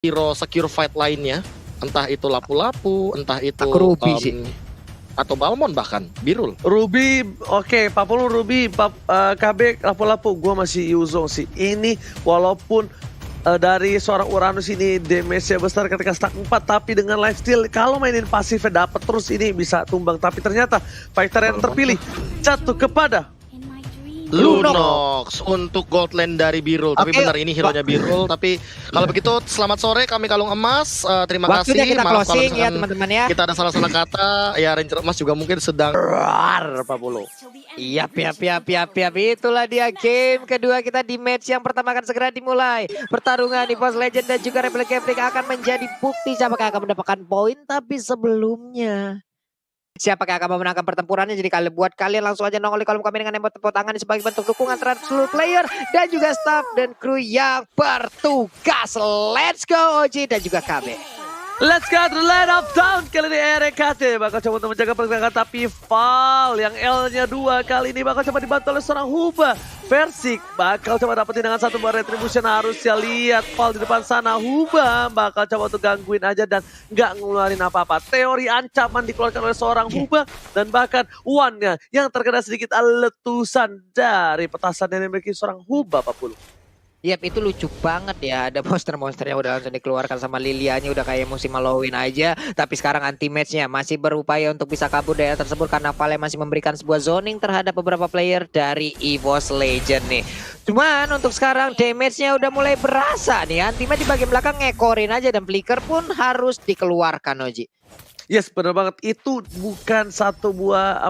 hero secure fight lainnya, entah itu lapu-lapu, entah itu Aku Ruby sih. atau Balmond bahkan Birul. Ruby, oke, Papulu, Ruby, KB, lapu-lapu, gue masih Yuzong sih. Ini walaupun dari seorang Uranus ini damage-nya besar ketika stack 4, tapi dengan lifesteal kalau mainin pasifnya dapat terus ini bisa tumbang. Tapi ternyata fighter yang terpilih jatuh kepada Lunox untuk gold lane dari Birul. Tapi Oke, benar ini hero-nya Birul. Tapi kalau begitu selamat sore kami Kalung Emas. Terima Waktunya kasih. kita Maaf kalau closing ya misalkan teman-teman ya. kita ada salah-salah kata. Ya Ranger Emas juga mungkin sedang Papulu. Yap. Itulah dia game kedua kita di match yang pertama akan segera dimulai. Pertarungan EVOS Legend dan juga Rebel Gambling akan menjadi bukti siapakah akan mendapatkan poin. Tapi sebelumnya, siapakah akan memenangkan pertempurannya? Jadi buat kalian langsung aja nongol di kolom komen dengan emot tepuk tangan sebagai bentuk dukungan terhadap seluruh player dan juga staff dan kru yang bertugas. Let's go OG dan juga KB. Let's go to the land of town. Kali ini RKT bakal coba untuk menjaga pergerakan, tapi Val yang L-nya 2 kali ini bakal coba dibantu oleh seorang Huba. Versik bakal coba dapetin dengan satu buah retribution. Harusnya lihat Val di depan sana. Huba bakal coba untuk gangguin aja dan nggak ngeluarin apa-apa. Teori ancaman dikeluarkan oleh seorang Huba dan bahkan One-nya yang terkena sedikit letusan dari petasan yang dimiliki seorang Huba, Papulu. Yap, itu lucu banget ya. Ada monster-monster yang udah langsung dikeluarkan sama Lilianya, udah kayak musim Halloween aja. Tapi sekarang anti-match-nya masih berupaya untuk bisa kabur dari tersebut karena Vale masih memberikan sebuah zoning terhadap beberapa player dari EVOS Legend nih. Cuman untuk sekarang damage-nya udah mulai berasa nih. Anti-match di bagian belakang ngekorin aja dan flicker pun harus dikeluarkan, Oji. Yes, benar banget. Itu bukan satu buah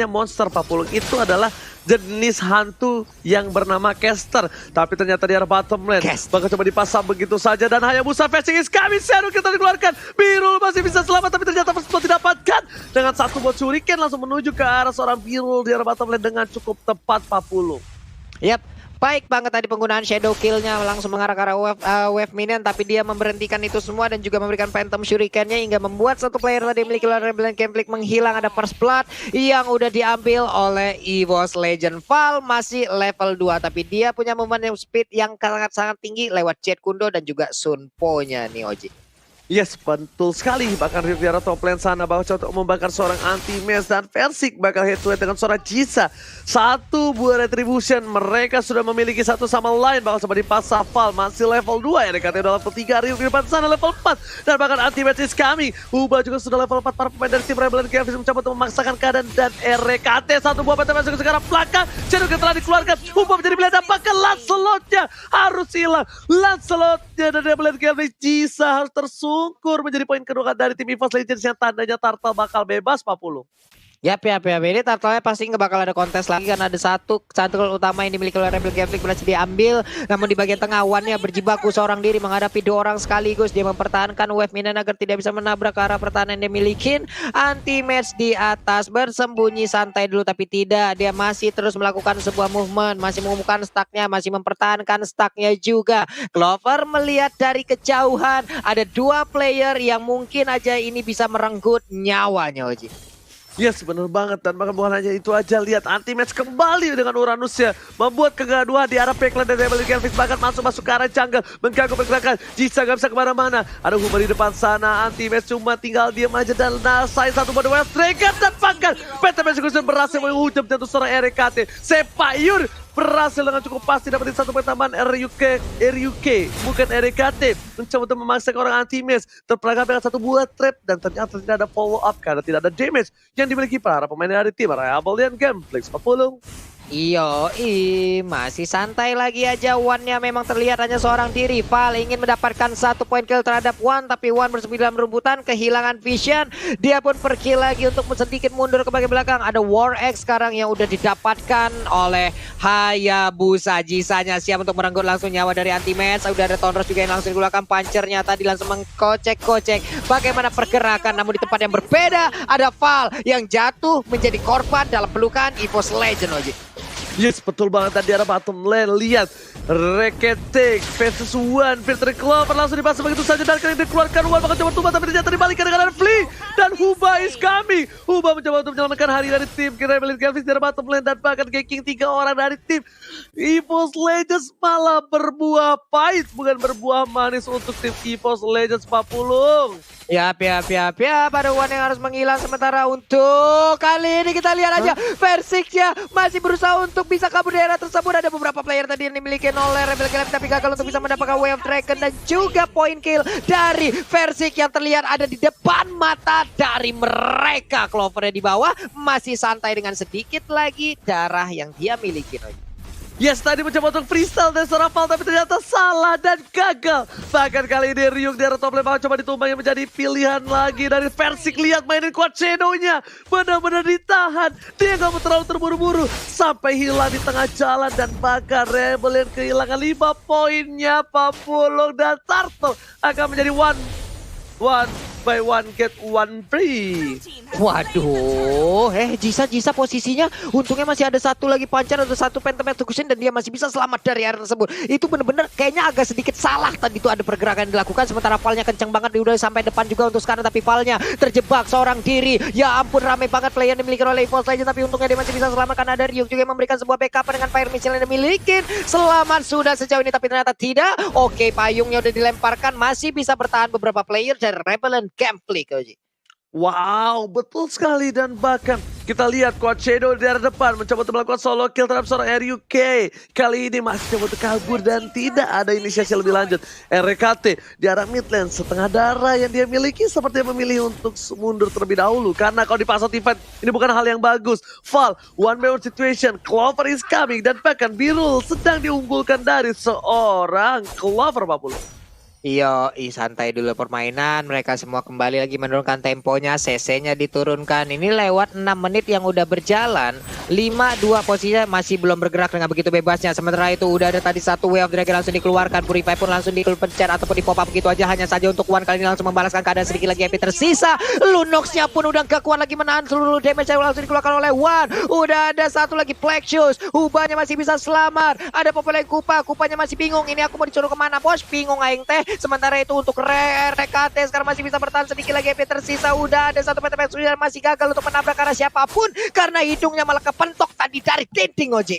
monster, Papulung. Itu adalah jenis hantu yang bernama Caster. Tapi ternyata di arah bottom lane bakal coba dipasang begitu saja dan Hayabusa fetching is coming. Seru kita dikeluarkan. Birul masih bisa selamat tapi ternyata first blood didapatkan dengan satu buat shuriken langsung menuju ke arah seorang Birul di arah bottom lane dengan cukup tepat, Papulung. Yap. Baik banget tadi penggunaan shadow kill-nya langsung mengarah ke arah wave minion, tapi dia memberhentikan itu semua dan juga memberikan phantom shuriken-nya hingga membuat satu player tadi memiliki Rebel Gambling menghilang. Ada first blood yang udah diambil oleh EVOS Legend. Val masih level 2 tapi dia punya movement speed yang sangat-sangat tinggi lewat Jet Kundo dan juga Sunpo-nya nih, Oji. Yes, betul sekali. Bahkan Riviera top lane sana bakal coba untuk membakar seorang anti-maze dan Versik bakal head to head dengan seorang Jisa. Satu buah retribution. Mereka sudah memiliki satu sama lain. Bakal coba dipasang. Val masih level 2 ya. DKT udah level 3. Rio di depan sana level 4. Dan bahkan anti-maze is kami. Uba juga sudah level 4. Para pemain dari tim Rebel Gambling mencoba untuk memaksakan keadaan. Dan RKT satu buah peta masuk ke sekarang belakang. Shadow telah dikeluarkan. Uba menjadi pilihan. Apakah Lancelot-nya harus hilang. Lancelot-nya dan Rebel Gambling. Jisa harus tersungkur menjadi poin kedua dari tim EVOS Legends yang tandanya Turtle bakal bebas, Papulu. Yap. Ini Turtle-nya pasti nggak bakal ada kontes lagi karena ada satu utama yang dimiliki oleh Rebel Gambling berhasil diambil. Namun di bagian tengah One-nya berjibaku seorang diri menghadapi 2 orang sekaligus. Dia mempertahankan wave minion agar tidak bisa menabrak ke arah pertahanan yang dia miliki. Anti-match di atas bersembunyi santai dulu tapi tidak. Dia masih terus melakukan sebuah movement, masih mengumumkan stacknya, masih mempertahankan stacknya juga. Clover melihat dari kejauhan ada 2 player yang mungkin aja ini bisa merenggut nyawanya, Oji. Yes, bener banget. Dan bahkan bukan hanya itu aja, lihat anti-match kembali dengan Uranusnya. Membuat kegaduhan di arah backline dan Rebel Gambling bahkan masuk ke arah jungle. Mengganggu pergerakan, Jisa gak bisa kemana-mana. Ada Huba di depan sana, anti-match cuma tinggal diam aja dan nasain satu pada West Trigger. Dan bahkan Peta Execution berhasil menghujam jatuh seorang RKT. Sepayur berhasil dengan cukup pasti dapetin satu pertambahan RUK, bukan RKT. Mencoba untuk memaksa orang anti-match. Terperangkap dengan satu buah trap dan ternyata tidak ada follow up karena tidak ada damage yang dimiliki para pemain dari tim Rebel Gambling. 40. Masih santai lagi aja. One-nya memang terlihat hanya seorang diri. Val ingin mendapatkan 1 poin kill terhadap One, tapi One bersembilan rumputan, kehilangan vision. Dia pun pergi lagi untuk sedikit mundur ke bagian belakang. Ada War X sekarang yang udah didapatkan oleh Hayabusa. Jisanya siap untuk merenggut langsung nyawa dari anti-match. Udah ada Tonros juga yang langsung dikeluarkan. Punchernya tadi langsung mengkocek-kocek bagaimana pergerakan, namun di tempat yang berbeda ada Val yang jatuh menjadi korban dalam pelukan EVOS Legend, Oji. Yes, betul banget. Tadi arah bottom lane. Lihat, Reketek versus One. Filter Clover langsung dipasang begitu saja. Dan kali ini dikeluarkan One bakal coba tumbang. Tapi ternyata dibalikan dengan Flea. dan Huba is coming. Huba mencoba untuk menyelamatkan hari dari tim Rebel Gelfis dari bottom lane dan bahkan ganking 3 orang dari tim EVOS Legends malah berbuah pahit, bukan berbuah manis untuk tim EVOS Legends Papulung. Yap, ada one yang harus menghilang sementara untuk kali ini kita lihat aja Versix ya masih berusaha untuk bisa kabur daerah tersebut. Ada beberapa player tadi yang dimiliki oleh Rebel Gelfis tapi gagal untuk bisa mendapatkan Wave Dragon dan juga point kill dari Versix yang terlihat ada di depan mata dari mereka. Clovernya di bawah masih santai dengan sedikit lagi darah yang dia miliki. Yes, tadi mencoba untuk freestyle dan Serafal tapi ternyata salah dan gagal. Bahkan kali ini Ryuk dari top lane coba ditumbang yang menjadi pilihan lagi dari Versix. Lihat mainin Quad Shadow-nya. Benar-benar ditahan. Dia gak mau terlalu terburu-buru. Sampai hilang di tengah jalan dan bahkan Rebel yang kehilangan 5 poinnya. Papulung dan Turtle akan menjadi one by one get one free. Waduh, Jisa posisinya untungnya masih ada satu lagi pancar atau satu Phantom Execution dan dia masih bisa selamat dari area tersebut. Itu bener-bener kayaknya agak sedikit salah tadi itu ada pergerakan yang dilakukan sementara Valnya kencang banget dia udah sampai depan juga untuk sekarang tapi Valnya terjebak seorang diri. Ya ampun rame banget player yang dimiliki oleh EVOS Legends tapi untungnya dia masih bisa selamat karena ada Ryuk juga yang memberikan sebuah backup dengan fire missile yang dimiliki. Selamat sudah sejauh ini tapi ternyata tidak. Oke, payungnya udah dilemparkan masih bisa bertahan beberapa player dari Rebel Gameplay Koji. Wow, betul sekali dan bahkan kita lihat Quad Shadow di arah depan mencoba untuk melakukan solo kill terhadap seorang RUK. Kali ini masih coba untuk kabur dan tidak ada inisiasi lebih lanjut. RKT di arah mid lane setengah darah yang dia miliki sepertinya memilih untuk mundur terlebih dahulu karena kalau di fase event ini bukan hal yang bagus. Val, one by one situation, Clover is coming dan bahkan Birul sedang diunggulkan dari seorang Clover Papulung. Iya, santai dulu permainan. Mereka semua kembali lagi menurunkan temponya. CC-nya diturunkan. Ini lewat 6 menit yang udah berjalan. 5-2 posisinya masih belum bergerak dengan begitu bebasnya. Sementara itu udah ada tadi satu Wave Dragon langsung dikeluarkan. Purify pun langsung dipencet ataupun di pop up begitu aja. Hanya saja untuk One kali ini langsung membalaskan keadaan sedikit lagi MP tersisa. Lunox-nya pun udah gak kuat lagi menahan seluruh damage yang langsung dikeluarkan oleh One. Udah ada satu lagi Black Shoes. Hubanya masih bisa selamat. Ada Populeng Kupa. Kupanya masih bingung. Ini aku mau disuruh kemana bos? Bingung aing teh. Sementara itu untuk RKT sekarang masih bisa bertahan sedikit lagi MP tersisa. Udah ada satu PTP yang masih gagal untuk menabrak karena siapapun. Karena hidungnya malah kepentok tadi dari dinding Oji.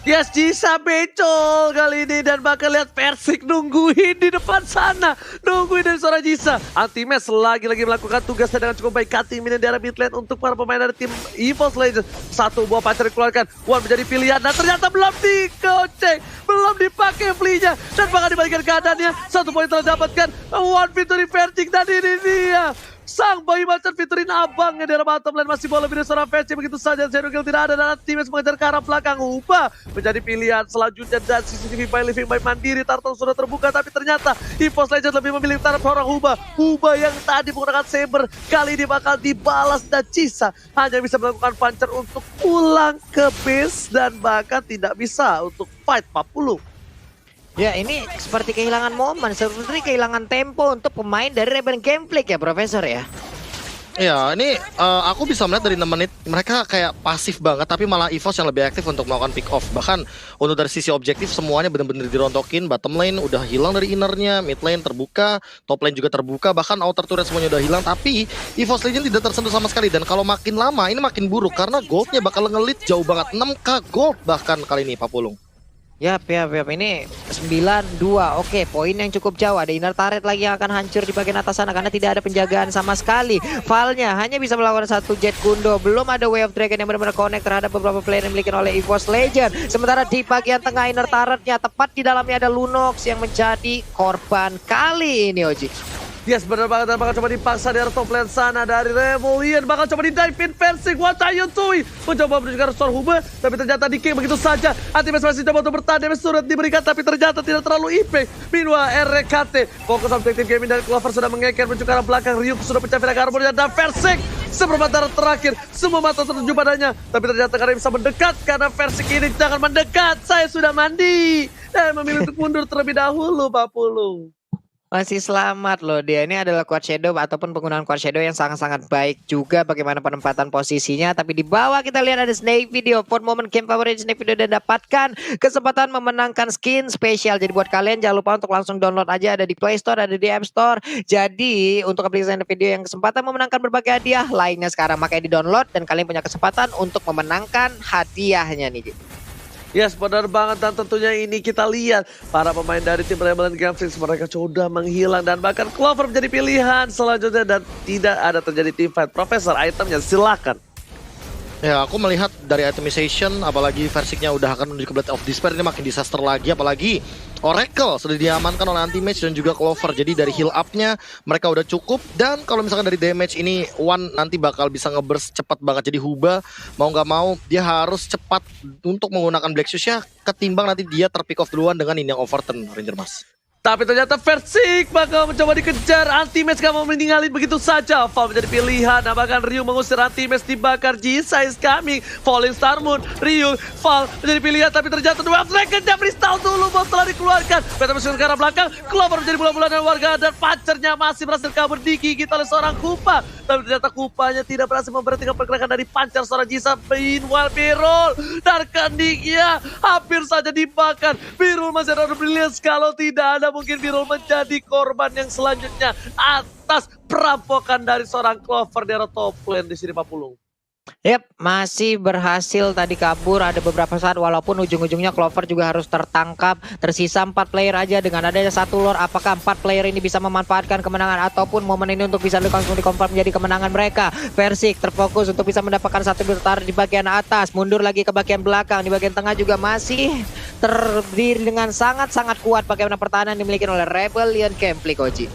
Yes, Jisa becol kali ini dan bakal lihat Versix nungguin di depan sana. Nungguin dari seorang Jisa. Anti-Match lagi-lagi melakukan tugasnya dengan cukup baik. Cutting minion di arah mid lane untuk para pemain dari tim EVOS Legends. Satu buah pancar dikeluarkan. One menjadi pilihan. Nah ternyata belum dikocek. Belum dipakai flee-nya. Dan bahkan dibalikan keadaannya. Satu poin telah dapatkan. One victory Versix dan ini dia. Sang bayi macan fiturin abangnya di arah bottom lane masih bola dari seorang Versix begitu saja. Zero kill tidak ada dan Anti-Match mengejar ke arah belakang. Ubah menjadi pilihan selanjutnya dan CCTV by Living by Mandiri. Turtle sudah terbuka tapi ternyata EVOS Legends lebih memilih taraf seorang Ubah. Ubah yang tadi menggunakan saber kali ini bakal dibalas dan Jisa hanya bisa melakukan pancer untuk pulang ke base dan bahkan tidak bisa untuk fight Papulung. Ya ini seperti kehilangan momen, seperti kehilangan tempo untuk pemain dari Rebel Gameplay ya Profesor ya. Ya ini aku bisa melihat dari 6 menit mereka kayak pasif banget tapi malah EVOS yang lebih aktif untuk melakukan pick off. Bahkan untuk dari sisi objektif semuanya benar-benar dirontokin. Bottom lane udah hilang dari innernya, mid lane terbuka, top lane juga terbuka, bahkan outer turret semuanya udah hilang. Tapi EVOS Legends tidak tersentuh sama sekali dan kalau makin lama ini makin buruk karena goldnya bakal ngelit jauh banget 6k gold bahkan kali ini Papulung. Yap, ini 9-2. Oke, poin yang cukup jauh. Ada inner turret lagi yang akan hancur di bagian atas sana karena tidak ada penjagaan sama sekali. Valnya hanya bisa melakukan satu jet kundo. Belum ada Wave Dragon yang benar-benar connect terhadap beberapa player yang dimiliki oleh EVOS Legends. Sementara di bagian tengah inner turretnya tepat di dalamnya ada Lunox yang menjadi korban kali ini Oji. Yes, benar banget dan bakal coba dipaksa di arah top lane sana dari Revolution. Bakal coba di-dive-in Versix. What are you doing? Mencoba menuju ke arah Storm Hube, tapi ternyata di-kick begitu saja. Anti-Match masih coba untuk bertahan. Damage turret diberikan, tapi ternyata tidak terlalu impact. Meanwhile, RKT fokus objektif gaming dan Clover sudah mengeker menuju ke arah belakang. Ryuk sudah pecah viral karbon dan Versix seperempat darah terakhir. Semua mata tertuju padanya, tapi ternyata karena bisa mendekat karena Versix ini jangan mendekat. Saya sudah mandi dan memilih untuk mundur terlebih dahulu, Papulung. Masih selamat loh dia. Ini adalah Quad Shadow ataupun penggunaan Quad Shadow yang sangat-sangat baik juga bagaimana penempatan posisinya. Tapi di bawah kita lihat ada Snake Video. For moment game favorit Snake Video dan dapatkan kesempatan memenangkan skin spesial. Jadi buat kalian jangan lupa untuk langsung download aja. Ada di Play Store, ada di App Store. Jadi untuk aplikasi Snake Video yang kesempatan memenangkan berbagai hadiah lainnya sekarang. Makanya di download dan kalian punya kesempatan untuk memenangkan hadiahnya nih. Yes, benar banget, dan tentunya ini kita lihat para pemain dari tim Rebel Gameflix mereka sudah menghilang dan bahkan Clover menjadi pilihan selanjutnya dan tidak ada terjadi team fight. Profesor, itemnya silakan. Ya, aku melihat dari itemization, apalagi Versiknya udah akan menuju ke Blade of Despair, ini makin disaster lagi, apalagi Oracle sudah diamankan oleh Anti-Mage dan juga Clover. Jadi dari heal up-nya mereka udah cukup, dan kalau misalkan dari damage ini One nanti bakal bisa ngeburst cepat banget. Jadi Huba mau nggak mau dia harus cepat untuk menggunakan Black Shoes-nya, ketimbang nanti dia terpick off duluan dengan ini yang overturn, Ranger Mas. Tapi ternyata Versik bakal mencoba dikejar. Anti-Mage gak mau meninggalin begitu saja. Val menjadi pilihan. Nah, bahkan Ryu mengusir Anti-Mage, dibakar. Jisa is coming. Falling Star Moon. Ryu, Val menjadi pilihan. Tapi terjatuh dua Dragon Jump Crystal dulu. Bos telah dikeluarkan. Beta masuk ke arah belakang. Clover menjadi bola-bola dan warga. Dan pacarnya masih berhasil kabur digigit oleh seorang Kupa. Tapi ternyata Kupanya tidak berhasil memberhentikan pergerakan dari pancar seorang Jisa. Meanwhile Birul. Dan kendiknya hampir saja dibakar. Birul masih ada brilliance. Kalau tidak ada mungkin Birul menjadi korban yang selanjutnya atas perampokan dari seorang Clover di arah top lane di sini Pak Pulung. Yap, masih berhasil tadi kabur ada beberapa saat walaupun ujung-ujungnya Clover juga harus tertangkap. Tersisa 4 player aja dengan adanya satu lore. Apakah 4 player ini bisa memanfaatkan kemenangan ataupun momen ini untuk bisa langsung dikonfirm menjadi kemenangan mereka? Versik terfokus untuk bisa mendapatkan satu bertahan di bagian atas, mundur lagi ke bagian belakang. Di bagian tengah juga masih terdiri dengan sangat-sangat kuat bagaimana pertahanan dimiliki oleh Rebellion Gameflix, Koji.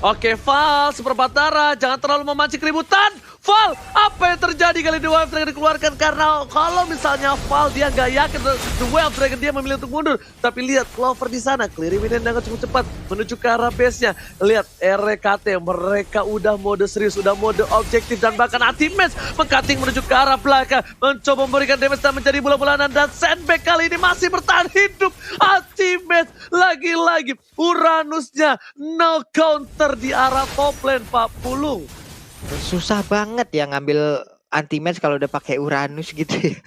Oke, Val, seperempat darah, jangan terlalu memancing keributan. Val, apa yang terjadi kali The Wild Dragon dikeluarkan? Karena kalau misalnya Val dia nggak yakin The Wild Dragon dia memilih untuk mundur. Tapi lihat Clover di sana, clearing minion dengan cukup cepat menuju ke arah base-nya. Lihat RKT, mereka udah mode serius, udah mode objektif dan bahkan Anti-Mage mengcutting menuju ke arah belakang, mencoba memberikan damage dan menjadi bola-bolanan dan sandbag kali ini masih bertahan hidup. Anti-Mage lagi-lagi Uranusnya no counter di arah top lane Pak Pulung. Susah banget ya ngambil anti-match kalau udah pakai Uranus gitu ya.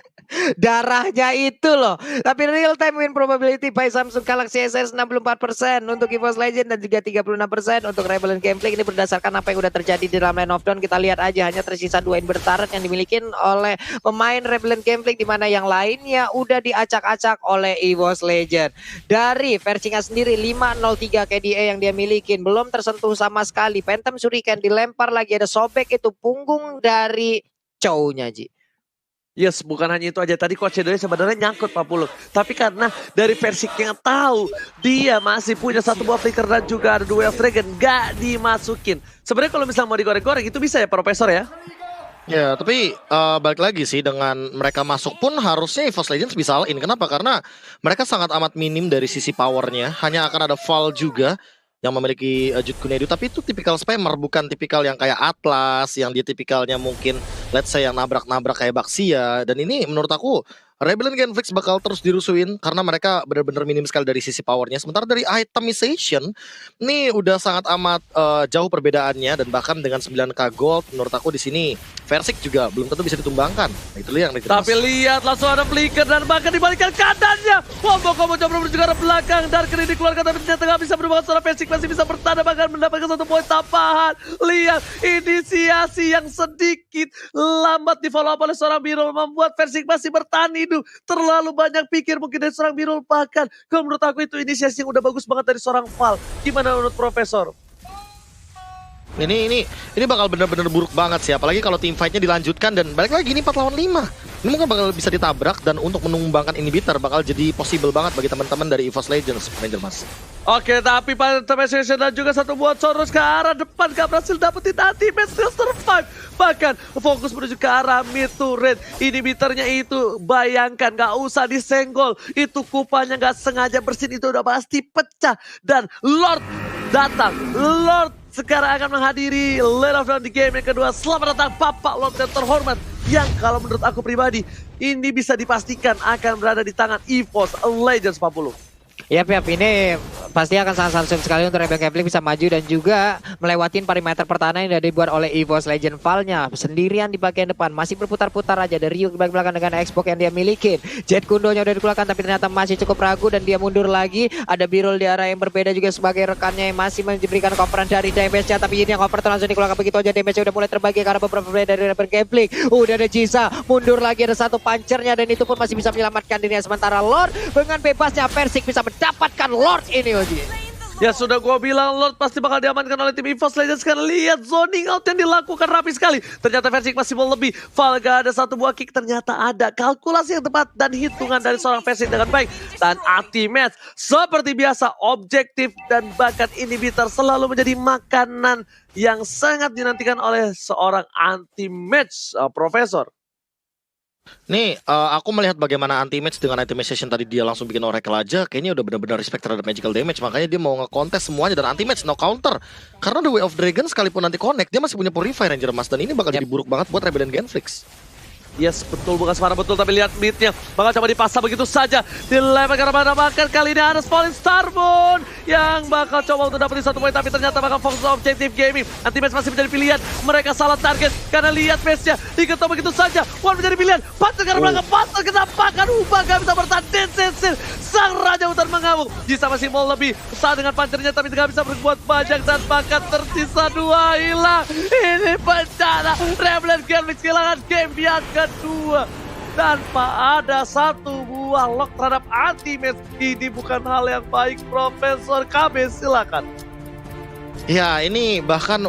Darahnya itu loh. Tapi real time win probability by Samsung Galaxy S64% untuk EVOS Legend dan juga 36% untuk Rebellion Gameflix. Ini berdasarkan apa yang udah terjadi di dalam Line of Dawn. Kita lihat aja hanya tersisa 2 inverter turret yang dimiliki oleh pemain Rebellion Gameflix, di mana yang lainnya udah diacak-acak oleh EVOS Legend. Dari versinya sendiri 503 KDA yang dia milikin belum tersentuh sama sekali. Phantom Shuriken dilempar lagi, ada sobek itu punggung dari Chow-nya, Ji. Yes, bukan hanya itu aja. Tadi Coach Edoy sebenarnya nyangkut Pak Pulung. Tapi karena dari Versik yang tahu dia masih punya satu buah flicker dan juga ada Duel Dragon, gak dimasukin. Sebenarnya kalau misalnya mau digoreng-goreng itu bisa ya Profesor ya? Ya, tapi balik lagi sih, dengan mereka masuk pun harusnya EVOS Legends bisa all in. Kenapa? Karena mereka sangat amat minim dari sisi powernya. Hanya akan ada Val juga yang memiliki Jude Kunedu, tapi itu tipikal spammer, bukan tipikal yang kayak Atlas, yang dia tipikalnya mungkin let's say yang nabrak-nabrak kayak Baxia. Dan ini menurut aku Rebellion Gameflix bakal terus dirusuin karena mereka benar-benar minim sekali dari sisi powernya. Sementara dari itemization ini udah sangat amat jauh perbedaannya, dan bahkan dengan 9k gold menurut aku di sini Versik juga belum tentu bisa ditumbangkan. Nah, itu yang tapi lihat langsung ada flicker dan bahkan dibalikan keadaannya. Wombo mencoba menuju ke arah belakang dan kini dikeluarkan, tapi ternyata nggak bisa berubah. Seorang Versik masih bisa bertahan bahkan mendapatkan 1 poin tambahan. Lihat inisiasi yang sedikit lambat di follow up oleh seorang Birul membuat Versik masih bertahan hidup. Terlalu banyak pikir mungkin dari seorang Birul, bahkan kalau menurut aku itu inisiasi yang udah bagus banget dari seorang Val. Gimana menurut Profesor? Ini bakal bener-bener buruk banget sih, apalagi kalau team fight-nya dilanjutkan dan balik lagi ini 4 lawan 5. Ini mungkin bakal bisa ditabrak, dan untuk menumbangkan inhibitor bakal jadi possible banget bagi teman-teman dari EVOS Legends, Ranger Mas. Oke, tapi Pantheon dan juga satu buat Soros ke arah depan gak berhasil dapetin Anti-Mage, still survive. Bahkan fokus menuju ke arah mid turret. Inhibitornya itu bayangkan gak usah disenggol. Itu kupanya gak sengaja bersin, itu udah pasti pecah. Dan Lord datang, Lord sekarang akan menghadiri Line of Dawn di game yang kedua. Selamat datang Bapak Lord yang terhormat, yang kalau menurut aku pribadi ini bisa dipastikan akan berada di tangan EVOS Legends 40. Yap, ini pasti akan sangat sulit sekali untuk Rebel Keflik bisa maju dan juga melewatin perimeter pertahanan yang dibuat oleh EVOS Legend Val-nya. Sendirian di bagian depan, masih berputar-putar aja. Ada Ryu di bagian belakang dengan Xbox yang dia miliki. Jet Kundonya udah dikeluarkan tapi ternyata masih cukup ragu dan dia mundur lagi. Ada Birul di arah yang berbeda juga sebagai rekannya yang masih memberikan coveran dari damage-nya. Tapi ini yang cover langsung dikeluarkan begitu aja. Damage-nya udah mulai terbagi karena beberapa player dari Rebel Keflik. Udah ada Jisa, mundur lagi, ada satu punchernya dan itu pun masih bisa menyelamatkan dirinya. Sementara Lord dengan bebasnya Persik bisa mendapatkan Lord ini Oji. Ya sudah gua bilang Lord pasti bakal diamankan oleh tim EVOS Legends. Karena lihat zoning out yang dilakukan rapi sekali. Ternyata Versik masih mau lebih. Valga ada satu buah kick, ternyata ada kalkulasi yang tepat dan hitungan dari seorang Versik dengan baik. Dan anti-match seperti biasa, objektif dan bakat inhibitor selalu menjadi makanan yang sangat dinantikan oleh seorang anti-match, Profesor. Nih, aku melihat bagaimana anti-match dengan itemization tadi dia langsung bikin Oracle aja. Kayaknya udah benar-benar respect terhadap magical damage. Makanya dia mau nge-contest semuanya dan anti-match, no counter. Karena The Way of Dragon sekalipun nanti connect, dia masih punya Purify Ranger Mas. Dan ini bakal jadi buruk banget buat Rebel dan Genflix. Yes, betul, bukan suara betul, tapi lihat mid-nya bakal coba dipasang begitu saja. Dilempar karena makan kali ini ada Falling Starmoon yang bakal coba untuk dapetin satu poin, tapi ternyata bakal fokus objektif gaming. Anti-match masih menjadi pilihan, mereka salah target karena lihat match-nya diketok begitu saja. One menjadi pilihan, Panther karena belakang, Panther kenapa akan ubah, gak bisa bertahan. Dead sang Raja Hutan mengamuk. Jisa masih mau lebih besar dengan pancernya, tapi tidak bisa berbuat banyak dan bakat tersisa dua hilang. Ini bencana, Rebel Genflix kehilangan game yang kedua tanpa ada satu buah lock terhadap anti-match. Ini bukan hal yang baik, Profesor KB, silakan. Ya, ini bahkan